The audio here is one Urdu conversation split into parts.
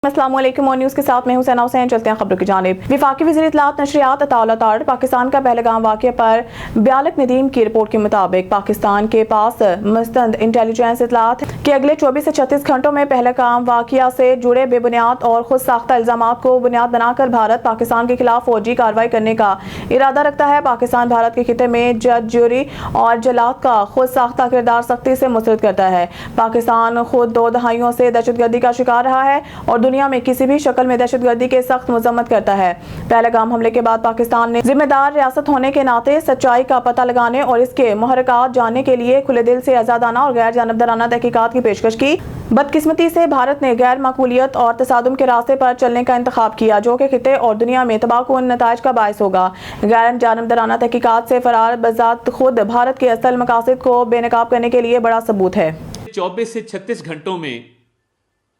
السلام علیکم، اور نیوز کے ساتھ میں حسین حسین. چلتے ہیں خبروں کی جانب. وفاقی وزیر اطلاعات نشریات عطااللہ تارڑ پاکستان کا پہلگام واقع پر بیالک ندیم کی رپورٹ کے مطابق پاکستان کے پاس مستند انٹیلیجنس اطلاعات کہ اگلے 24 سے 36 گھنٹوں میں پہلگام واقعہ سے جڑے بے بنیاد اور خود ساختہ الزامات کو بنیاد بنا کر بھارت پاکستان کے خلاف فوجی کارروائی کرنے کا ارادہ رکھتا ہے. پاکستان بھارت کے خطے میں جج جوری اور جلات کا خود ساختہ کردار سختی سے مسترد کرتا ہے. پاکستان خود 2 دہائیوں سے دہشت گردی کا شکار رہا ہے اور دنیا میں کسی بھی شکل میں دہشت گردی کے سخت مذمت کرتا ہے. پہلگام حملے کے بعد پاکستان نے ذمہ دار ریاست ہونے کے ناطے سچائی کا پتہ لگانے اور اس کے محرکات جاننے کے لیے کھلے دل سے آزادانہ اور غیر جانبدارانہ تحقیقات کی پیشکش کی. بدقسمتی سے بھارت نے غیر معقولیت اور تصادم کے راستے پر چلنے کا انتخاب کیا جو کہ خطے اور دنیا میں تباہ کن نتائج کا باعث ہوگا. غیر جانبدارانہ تحقیقات سے فرار بذات خود بھارت کے اصل مقاصد کو بے نقاب کرنے کے لیے بڑا ثبوت ہے. 24 سے 36 گھنٹوں میں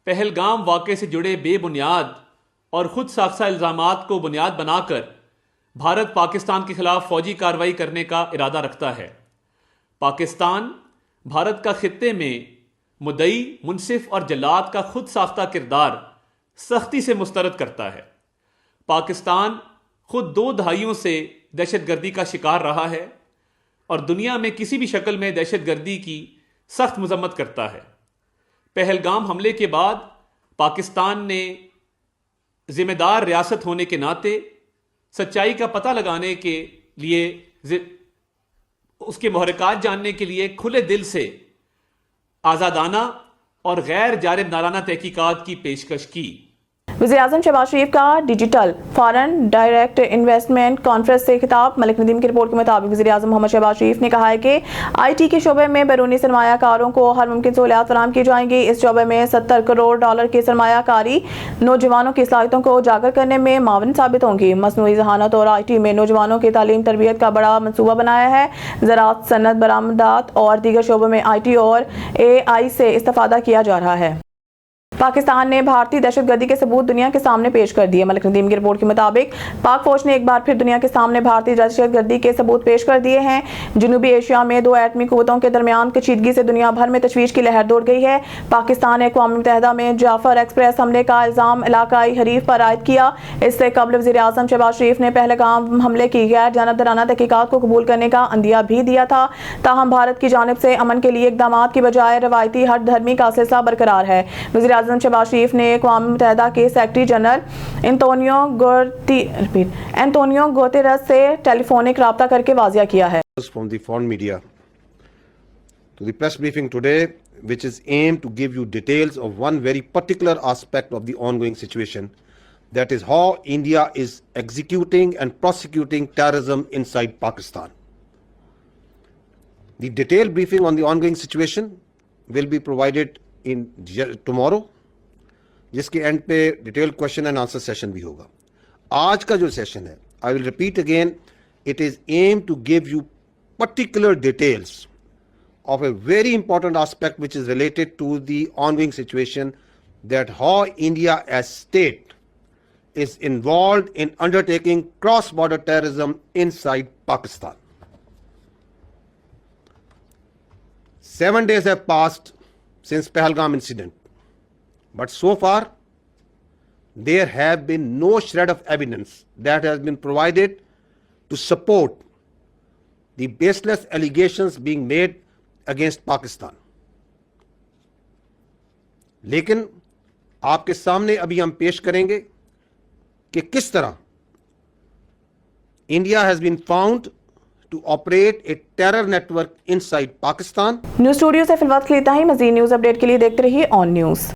پہلگام واقعے سے جڑے بے بنیاد اور خود ساختہ الزامات کو بنیاد بنا کر بھارت پاکستان کے خلاف فوجی کارروائی کرنے کا ارادہ رکھتا ہے. پاکستان بھارت کا خطے میں مدعی، منصف اور جلاد کا خود ساختہ کردار سختی سے مسترد کرتا ہے. پاکستان خود 2 دہائیوں سے دہشت گردی کا شکار رہا ہے اور دنیا میں کسی بھی شکل میں دہشت گردی کی سخت مذمت کرتا ہے. پہلگام حملے کے بعد پاکستان نے ذمہ دار ریاست ہونے کے ناطے سچائی کا پتہ لگانے کے لیے اس کے محرکات جاننے کے لیے کھلے دل سے آزادانہ اور غیر جانبدارانہ تحقیقات کی پیشکش کی. وزیر اعظم شہباز شریف کا digital foreign direct investment conference سے خطاب. ملک ندیم کی رپورٹ کے مطابق وزیر اعظم محمد شہباز شریف نے کہا ہے کہ آئی ٹی کے شعبے میں بیرونی سرمایہ کاروں کو ہر ممکن سہولیات فراہم کی جائیں گی. اس شعبے میں $70 کروڑ کی سرمایہ کاری نوجوانوں کی صلاحیتوں کو اجاگر کرنے میں معاون ثابت ہوں گی. مصنوعی ذہانت اور آئی ٹی میں نوجوانوں کی تعلیم تربیت کا بڑا منصوبہ بنایا ہے. زراعت، صنعت، برآمدات اور دیگر شعبوں میں آئی ٹی اور اے آئی سے استفادہ کیا جا رہا ہے. پاکستان نے بھارتی دہشت گردی کے ثبوت دنیا کے سامنے پیش کر دیے. ملک ندیم کی رپورٹ کے مطابق پاک فوج نے ایک بار پھر دنیا کے سامنے بھارتی دہشت گردی کے ثبوت پیش کر دیے ہیں. جنوبی ایشیا میں 2 ایٹمی قوتوں کے درمیان کشیدگی سے دنیا بھر میں تشویش کی لہر دوڑ گئی ہے. پاکستان نے اقوام متحدہ میں جعفر ایکسپریس حملے کا الزام علاقائی حریف پر عائد کیا. اس سے قبل وزیر اعظم شہباز شریف نے پہلگام حملے کی غیر جانبدارانہ تحقیقات کو قبول کرنے کا عندیہ بھی دیا تھا. تاہم بھارت کی جانب سے امن کے لیے اقدامات کی بجائے روایتی ہٹ دھرمی کا سلسلہ برقرار ہے. وزیر اعظم شہباز شریف نے اقوام متحدہ کے سیکرٹری جنرل انطونیو گوتیرس سے ٹیلی فونک رابطہ کر کے واضح کیا ہے. From the foreign media to the press briefing today, which is aimed to give you details of one very particular aspect of the ongoing situation, that is how India is executing and prosecuting terrorism inside Pakistan. The detailed briefing on the ongoing situation will be provided in tomorrow, جس کے اینڈ پہ detail question and answer session بھی ہوگا. آج کا جو سیشن ہے, I will repeat again, it is aim to give you particular details of a very important aspect which is related to the ongoing situation, that how India as state is involved in undertaking cross-border terrorism inside Pakistan. 7 days have passed since Pahlegam incident. But so far, there have been no shred of evidence that has been provided to support the baseless allegations being made against Pakistan. لیکن آپ کے سامنے ابھی ہم پیش کریں گے کہ کس طرح India has been found to operate a terror network inside Pakistan. News studio سے فی الوقت کے لیے اتنا ہی. مزید نیوز اپڈیٹ کے لیے دیکھتے رہیے آن نیوز.